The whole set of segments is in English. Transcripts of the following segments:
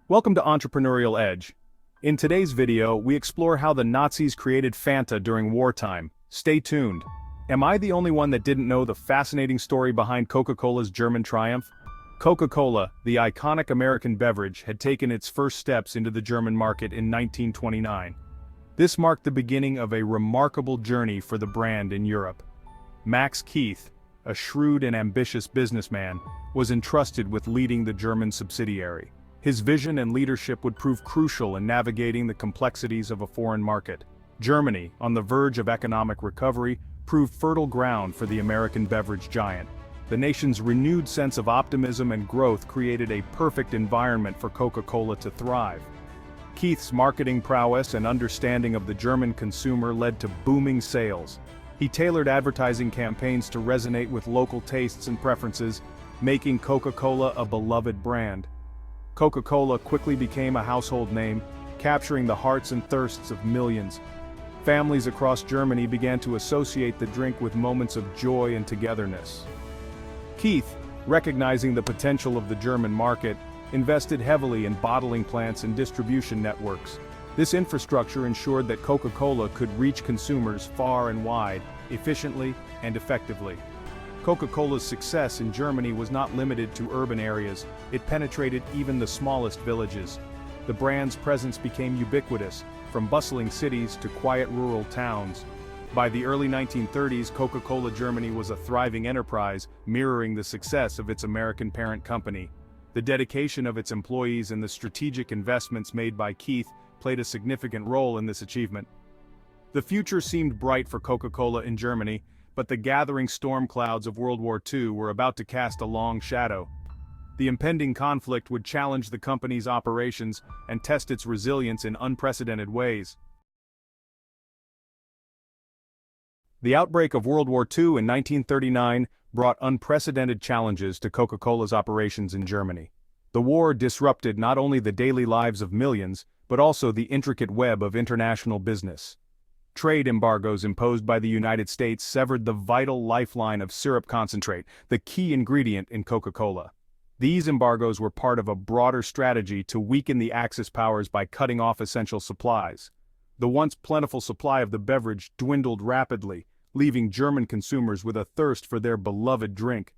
Welcome to Entrepreneurial Edge. In today's video, we explore how the Nazis created Fanta during wartime. Stay tuned. Am I the only one that didn't know the fascinating story behind Coca-Cola's German triumph? Coca-Cola, the iconic American beverage, had taken its first steps into the German market in 1929. This marked the beginning of a remarkable journey for the brand in Europe. Max Keith, a shrewd and ambitious businessman, was entrusted with leading the German subsidiary. His vision and leadership would prove crucial in navigating the complexities of a foreign market. Germany, on the verge of economic recovery, proved fertile ground for the American beverage giant. The nation's renewed sense of optimism and growth created a perfect environment for Coca-Cola to thrive. Keith's marketing prowess and understanding of the German consumer led to booming sales. He tailored advertising campaigns to resonate with local tastes and preferences, making Coca-Cola a beloved brand. Coca-Cola quickly became a household name, capturing the hearts and thirsts of millions. Families across Germany began to associate the drink with moments of joy and togetherness. Keith, recognizing the potential of the German market, invested heavily in bottling plants and distribution networks. This infrastructure ensured that Coca-Cola could reach consumers far and wide, efficiently and effectively. Coca-Cola's success in Germany was not limited to urban areas, it penetrated even the smallest villages. The brand's presence became ubiquitous, from bustling cities to quiet rural towns. By the early 1930s, Coca-Cola Germany was a thriving enterprise, mirroring the success of its American parent company. The dedication of its employees and the strategic investments made by Keith played a significant role in this achievement. The future seemed bright for Coca-Cola in Germany, but the gathering storm clouds of World War II were about to cast a long shadow. The impending conflict would challenge the company's operations and test its resilience in unprecedented ways. The outbreak of World War II in 1939 brought unprecedented challenges to Coca-Cola's operations in Germany. The war disrupted not only the daily lives of millions, but also the intricate web of international business. Trade embargoes imposed by the United States severed the vital lifeline of syrup concentrate, the key ingredient in Coca-Cola. These embargoes were part of a broader strategy to weaken the Axis powers by cutting off essential supplies. The once plentiful supply of the beverage dwindled rapidly, leaving German consumers with a thirst for their beloved drink.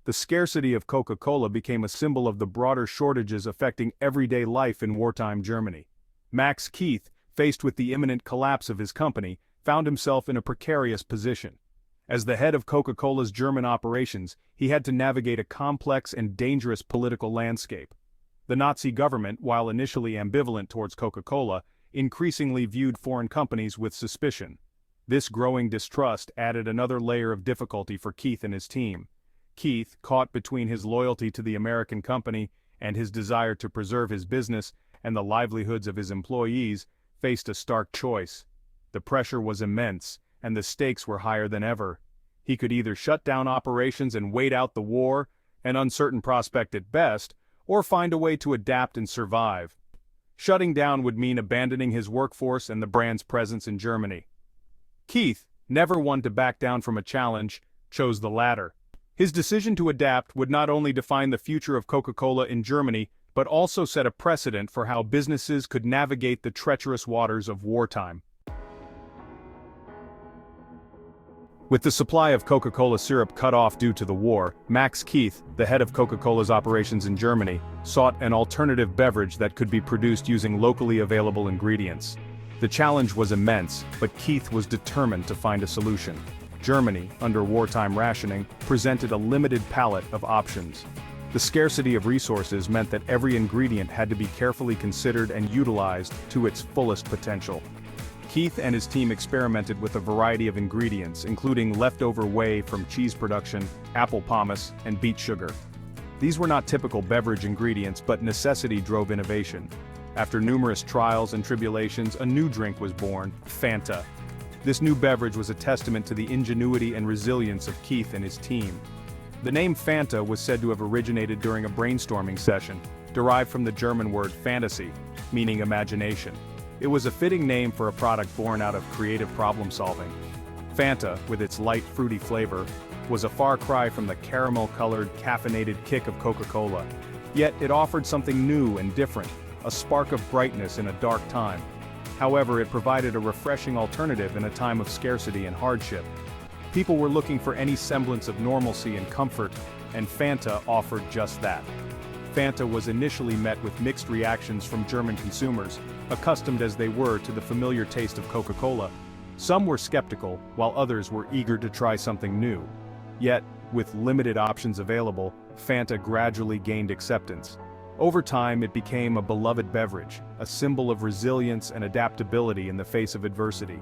The scarcity of Coca-Cola became a symbol of the broader shortages affecting everyday life in wartime Germany. Max Keith, faced with the imminent collapse of his company, found himself in a precarious position. As the head of Coca-Cola's German operations, he had to navigate a complex and dangerous political landscape. The Nazi government, while initially ambivalent towards Coca-Cola, increasingly viewed foreign companies with suspicion. This growing distrust added another layer of difficulty for Keith and his team. Keith, caught between his loyalty to the American company and his desire to preserve his business and the livelihoods of his employees, faced a stark choice. The pressure was immense, and the stakes were higher than ever. He could either shut down operations and wait out the war, an uncertain prospect at best, or find a way to adapt and survive. Shutting down would mean abandoning his workforce and the brand's presence in Germany. Keith, never one to back down from a challenge, chose the latter. His decision to adapt would not only define the future of Coca-Cola in Germany, but also set a precedent for how businesses could navigate the treacherous waters of wartime. With the supply of Coca-Cola syrup cut off due to the war, Max Keith, the head of Coca-Cola's operations in Germany, sought an alternative beverage that could be produced using locally available ingredients. The challenge was immense, but Keith was determined to find a solution. Germany, under wartime rationing, presented a limited palette of options. The scarcity of resources meant that every ingredient had to be carefully considered and utilized to its fullest potential. Keith and his team experimented with a variety of ingredients, including leftover whey from cheese production, apple pomace, and beet sugar. These were not typical beverage ingredients, but necessity drove innovation. After numerous trials and tribulations, a new drink was born, Fanta. This new beverage was a testament to the ingenuity and resilience of Keith and his team. The name Fanta was said to have originated during a brainstorming session, derived from the German word fantasy, meaning imagination. It was a fitting name for a product born out of creative problem-solving. Fanta, with its light fruity flavor, was a far cry from the caramel-colored, caffeinated kick of Coca-Cola. Yet it offered something new and different, a spark of brightness in a dark time. However, it provided a refreshing alternative in a time of scarcity and hardship. People were looking for any semblance of normalcy and comfort, and Fanta offered just that. Fanta was initially met with mixed reactions from German consumers, accustomed as they were to the familiar taste of Coca-Cola. Some were skeptical, while others were eager to try something new. Yet, with limited options available, Fanta gradually gained acceptance. Over time, it became a beloved beverage, a symbol of resilience and adaptability in the face of adversity.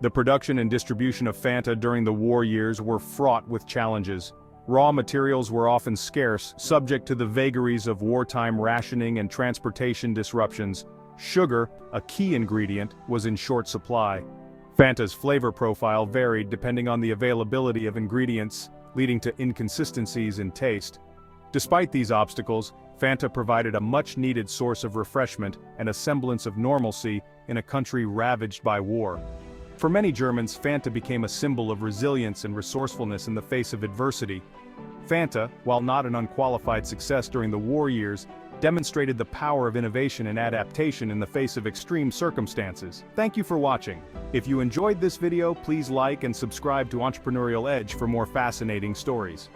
The production and distribution of Fanta during the war years were fraught with challenges. Raw materials were often scarce, subject to the vagaries of wartime rationing and transportation disruptions. Sugar, a key ingredient, was in short supply. Fanta's flavor profile varied depending on the availability of ingredients, leading to inconsistencies in taste. Despite these obstacles, Fanta provided a much-needed source of refreshment and a semblance of normalcy in a country ravaged by war. For many Germans, Fanta became a symbol of resilience and resourcefulness in the face of adversity. Fanta, while not an unqualified success during the war years, demonstrated the power of innovation and adaptation in the face of extreme circumstances. Thank you for watching. If you enjoyed this video, please like and subscribe to Entrepreneurial Edge for more fascinating stories.